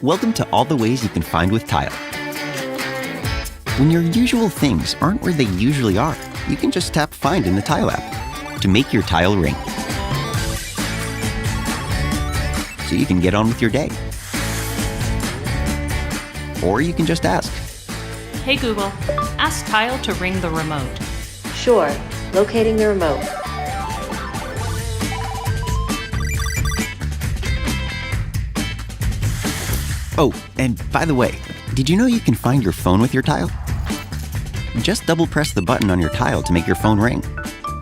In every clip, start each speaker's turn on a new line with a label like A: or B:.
A: Welcome to all the ways you can find with Tile. When your usual things aren't where they usually are, you can just tap Find in the Tile app to make your tile ring. So you can get on with your day. Or you can just ask,
B: Hey Google, ask Tile to ring the remote.
C: Sure, locating the remote.
A: Oh, and by the way, did you know you can find your phone with your tile? Just double press the button on your tile to make your phone ring,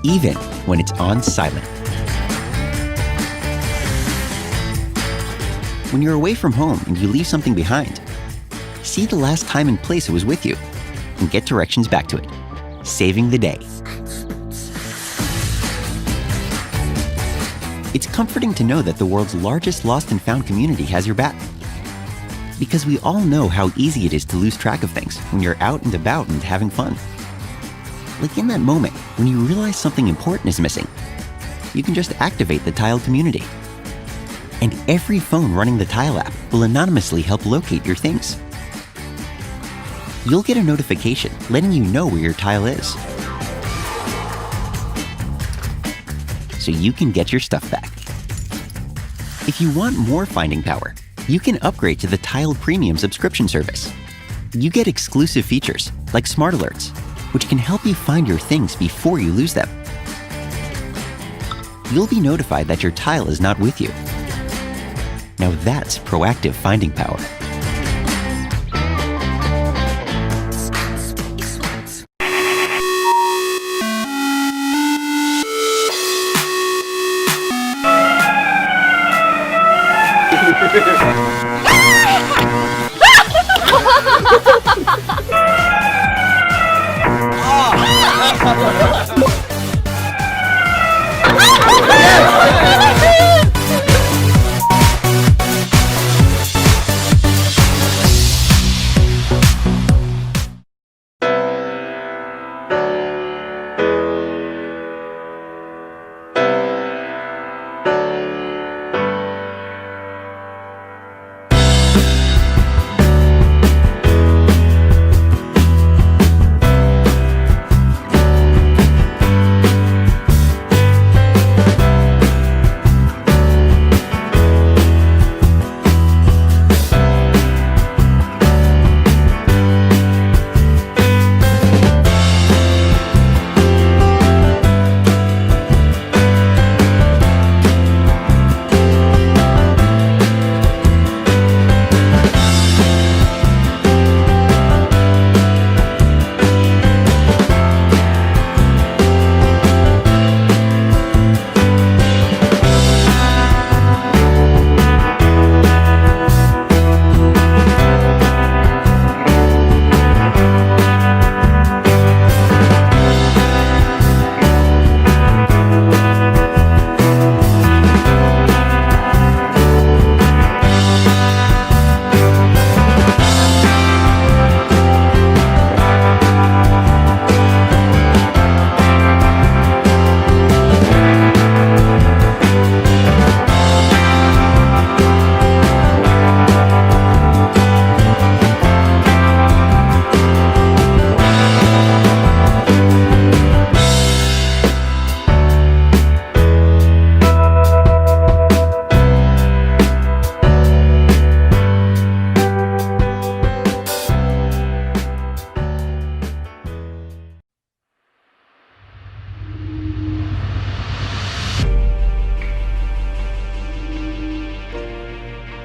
A: even when it's on silent. When you're away from home and you leave something behind, see the last time and place it was with you and get directions back to it, saving the day. It's comforting to know that the world's largest lost and found community has your back. Because we all know how easy it is to lose track of things when you're out and about and having fun. Like in that moment when you realize something important is missing, you can just activate the Tile community. And every phone running the Tile app will anonymously help locate your things. You'll get a notification letting you know where your tile is, so you can get your stuff back. If you want more finding power, you can upgrade to the Tile Premium subscription service. You get exclusive features like Smart Alerts, which can help you find your things before you lose them. You'll be notified that your tile is not with you. Now that's proactive finding power.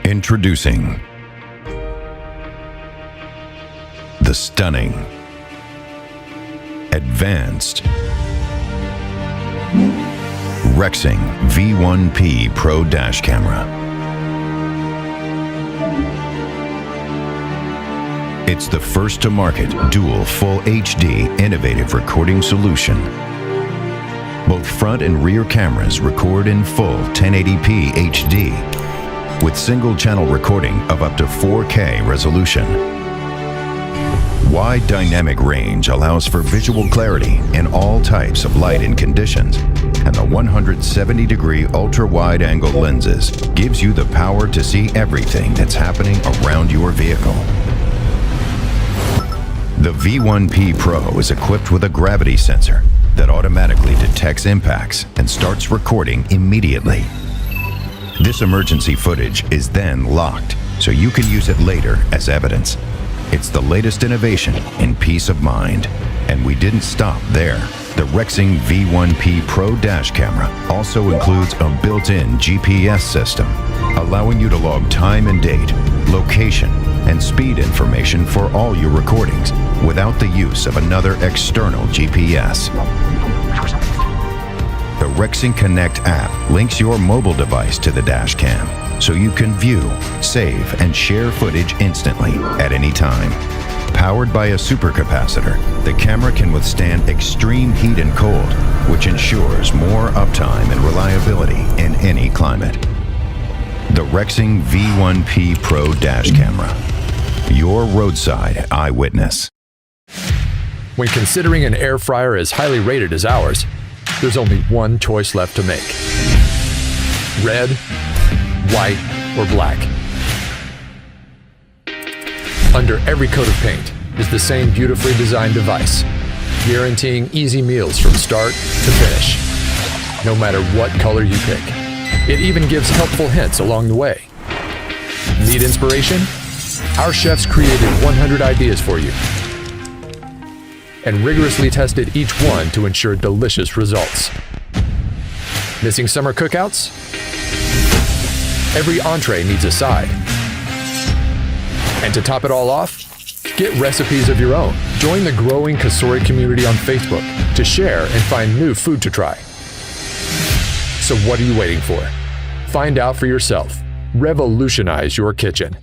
D: Introducing the stunning, advanced Rexing V1P Pro Dash Camera. It's the first to market dual full HD innovative recording solution. Both front and rear cameras record in full 1080p HD with single channel recording of up to 4K resolution. wide dynamic range allows for visual clarity in all types of light and conditions, and the 170-degree ultra-wide-angle lenses gives you the power to see everything that's happening around your vehicle. The V1P Pro is equipped with a gravity sensor that automatically detects impacts and starts recording immediately. This emergency footage is then locked, so you can use it later as evidence. It's the latest innovation in peace of mind. And we didn't stop there. The Rexing V1P Pro dash camera also includes a built-in GPS system, allowing you to log time and date, location, and speed information for all your recordings without the use of another external GPS. The Rexing Connect app links your mobile device to the dash cam, so you can view, save, and share footage instantly at any time. Powered by a supercapacitor, the camera can withstand extreme heat and cold, which ensures more uptime and reliability in any climate. The Rexing V1P Pro dash camera, your roadside eyewitness.
E: When considering an air fryer as highly rated as ours, there's only one choice left to make: red, white, or black. Under every coat of paint is the same beautifully designed device, guaranteeing easy meals from start to finish, no matter what color you pick. It even gives helpful hints along the way. Need inspiration? Our chefs created 100 ideas for you and rigorously tested each one to ensure delicious results. Missing summer cookouts? Every entree needs a side. And to top it all off, get recipes of your own. Join the growing COSORI community on Facebook to share and find new food to try. So what are you waiting for? Find out for yourself. Revolutionize your kitchen.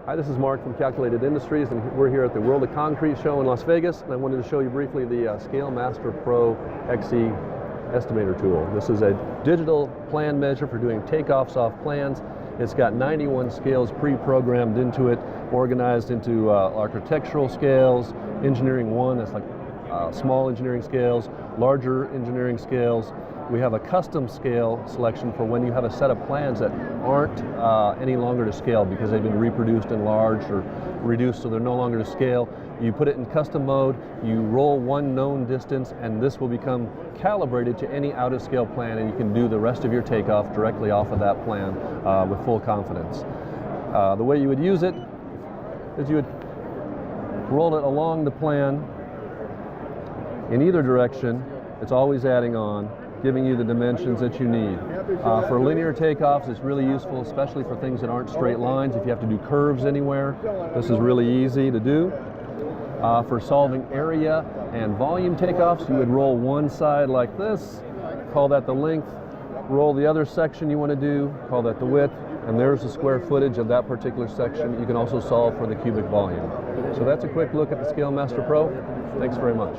F: Hi, this is Mark from Calculated Industries, and we're here at the World of Concrete show in Las Vegas, and I wanted to show you briefly the Scale Master Pro XE estimator tool. This is a digital plan measure for doing takeoffs off plans. It's got 91 scales pre-programmed into it, organized into architectural scales, engineering 1, that's like small engineering scales, larger engineering scales. We have a custom scale selection for when you have a set of plans that aren't any longer to scale because they've been reproduced, enlarged, or reduced so they're no longer to scale. You put it in custom mode, you roll one known distance, and this will become calibrated to any out-of-scale plan, and you can do the rest of your takeoff directly off of that plan with full confidence. The way you would use it is you would roll it along the plan in either direction. It's always adding on, giving you the dimensions that you need. For linear takeoffs, it's really useful, especially for things that aren't straight lines. If you have to do curves anywhere, this is really easy to do. For solving area and volume takeoffs, you would roll one side like this, call that the length, roll the other section you want to do, call that the width, and there's the square footage of that particular section. You can also solve for the cubic volume. So that's a quick look at the ScaleMaster Pro. Thanks very much.